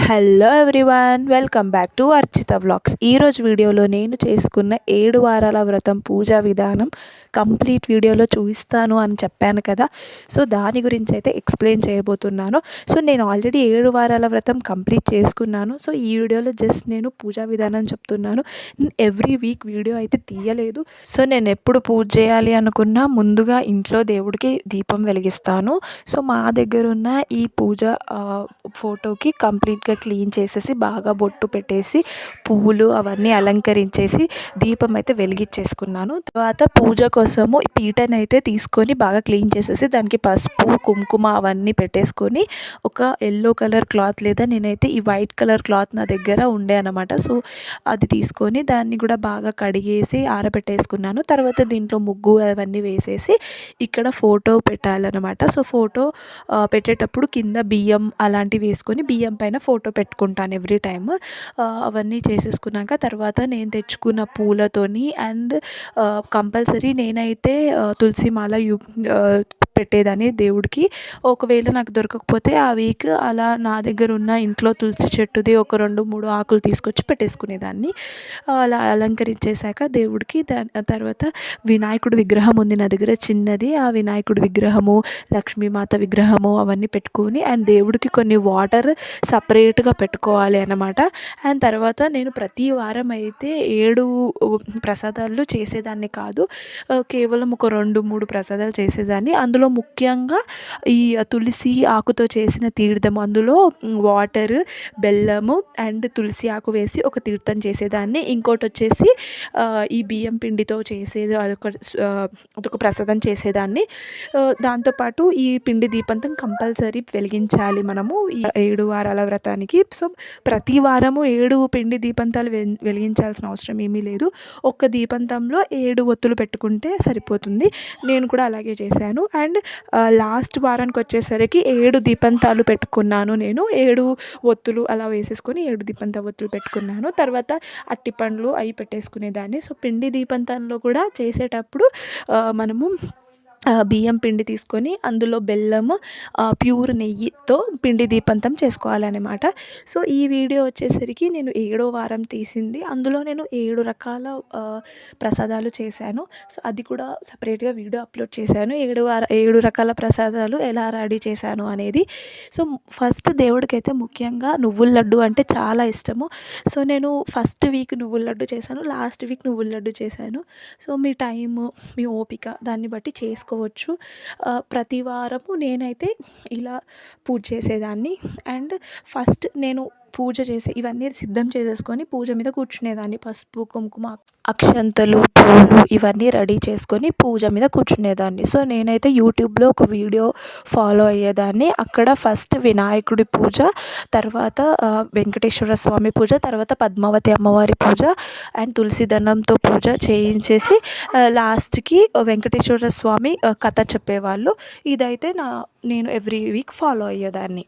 Hello everyone, welcome back to Archita vlogs. ఈరోజు వీడియోలో నేను చేసుకున్న 7 వారాల వ్రతం పూజా విధానం కంప్లీట్ వీడియోలో చూపిస్తాను అని చెప్పాను కదా. సో దాని గురించి అయితే ఎక్స్ప్లెయిన్ చేయబోతున్నాను. సో నేను ఆల్రెడీ 7 వారాల వ్రతం కంప్లీట్ చేసుకున్నాను. సో ఈ వీడియోలో జస్ట్ నేను పూజా విధానం చెప్తున్నాను. ఎవ్రీ వీక్ వీడియో అయితే తీయలేదు. సో నేను ఎప్పుడు పూజ చేయాలి అనుకున్నా ముందుగా ఇంట్లో దేవుడికి దీపం వెలిగిస్తాను. సో మా దగ్గర ఉన్న ఈ పూజ ఫోటోకి కంప్లీట్గా క్లీన్ చేసేసి బాగా బొట్టు పెట్టేసి పువ్వులు అవన్నీ అలంకరించేసి దీపం అయితే వెలిగించేసుకున్నాను. తర్వాత పూజ కోసము ఈ పీటను అయితే తీసుకొని బాగా క్లీన్ చేసేసి దానికి పసుపు కుంకుమ అవన్నీ పెట్టేసుకొని ఒక ఎల్లో కలర్ క్లాత్ లేదా నేనైతే ఈ వైట్ కలర్ క్లాత్ నా దగ్గర ఉండే అనమాట. సో అది తీసుకొని దాన్ని కూడా బాగా కడిగేసి ఆరబెట్టేసుకున్నాను. తర్వాత దీంట్లో ముగ్గు అవన్నీ వేసేసి ఇక్కడ ఫోటో పెట్టాలన్నమాట. సో ఫోటో పెట్టేటప్పుడు కింద బియ్యం అలాంటివి వేసుకొని బియ్యం పైన ఫోటో పెట్టుకుంటాను ఎవ్రీ టైమ్. అవన్నీ చేసేసుకున్నాక తర్వాత నేను తెచ్చుకున్న పూలతోని అండ్ కంపల్సరీ నేనైతే తులసి మాల పెట్టేదాన్ని దేవుడికి. ఒకవేళ నాకు దొరకకపోతే ఆ వీక్ అలా నా దగ్గర ఉన్న ఇంట్లో తులసి చెట్టుది ఒక 2-3 ఆకులు తీసుకొచ్చి పెట్టేసుకునేదాన్ని. అలా అలంకరించేశాక దేవుడికి తర్వాత వినాయకుడి విగ్రహం ఉంది నా దగ్గర చిన్నది. ఆ వినాయకుడి విగ్రహము, లక్ష్మీమాత విగ్రహము అవన్నీ పెట్టుకొని అండ్ దేవుడికి కొన్ని వాటర్ సపరేట్గా పెట్టుకోవాలి అన్నమాట. అండ్ తర్వాత నేను ప్రతి వారం అయితే 7 ప్రసాదాలు చేసేదాన్ని కాదు, కేవలం ఒక 2-3 ప్రసాదాలు చేసేదాన్ని. అందులో ముఖ్యంగా ఈ తులసి ఆకుతో చేసిన తీర్థం, అందులో వాటర్, బెల్లము అండ్ తులసి ఆకు వేసి ఒక తీర్థం చేసేదాన్ని. ఇంకోటి వచ్చేసి ఈ బియ్యం పిండితో చేసేది అదొక ప్రసాదం చేసేదాన్ని. దాంతోపాటు ఈ పిండి దీపంతం కంపల్సరీ వెలిగించాలి మనము ఈ 7 వారాల వ్రతానికి. సో ప్రతి వారము 7 పిండి దీపంతాలు వెలిగించాల్సిన అవసరం ఏమీ లేదు. ఒక్క దీపంతంలో 7 ఒత్తులు పెట్టుకుంటే సరిపోతుంది. నేను కూడా అలాగే చేశాను. అండ్ లాస్ట్ వారానికి వచ్చేసరికి 7 దీపంతాలు పెట్టుకున్నాను. నేను 7 ఒత్తులు అలా వేసేసుకొని 7 దీపంత ఒత్తులు పెట్టుకున్నాను. తర్వాత అట్టిపండ్లు అవి పెట్టేసుకునేదాన్ని. సో పిండి దీపంతంలో కూడా చేసేటప్పుడు మనము బియ్యం పిండి తీసుకొని అందులో బెల్లము, ప్యూర్ నెయ్యితో పిండి దీపంతం చేసుకోవాలన్నమాట. సో ఈ వీడియో వచ్చేసరికి నేను 7వ వారం తీసింది. అందులో నేను 7 రకాల ప్రసాదాలు చేశాను. సో అది కూడా సపరేట్గా వీడియో అప్లోడ్ చేశాను. 7 రకాల ప్రసాదాలు ఎలా రెడీ చేశాను అనేది. సో ఫస్ట్ దేవుడికైతే ముఖ్యంగా నువ్వుల లడ్డు అంటే చాలా ఇష్టము. సో నేను ఫస్ట్ వీక్ నువ్వుల లడ్డు చేశాను, లాస్ట్ వీక్ నువ్వుల లడ్డు చేశాను. సో మీ టైము, మీ ఓపిక దాన్ని బట్టి చేసుకోవచ్చు. ప్రతి వారము నేనైతే ఇలా పూజ చేసేదాన్ని. అండ్ ఫస్ట్ నేను పూజ చేసి ఇవన్నీ సిద్ధం చేసేసుకొని పూజ మీద కూర్చునేదాన్ని. పసుపు కుంకుమ అక్షంతలు పూలు ఇవన్నీ రెడీ చేసుకొని పూజ మీద కూర్చునేదాన్ని. సో నేనైతే యూట్యూబ్లో ఒక వీడియో ఫాలో అయ్యేదాన్ని. అక్కడ ఫస్ట్ వినాయకుడి పూజ, తర్వాత వెంకటేశ్వర స్వామి పూజ, తర్వాత పద్మావతి అమ్మవారి పూజ అండ్ తులసి దండంతో పూజ చేయించేసి లాస్ట్కి వెంకటేశ్వర స్వామి కథ చెప్పేవాళ్ళు. ఇదైతే నేను ఎవ్రీ వీక్ ఫాలో అయ్యేదాన్ని.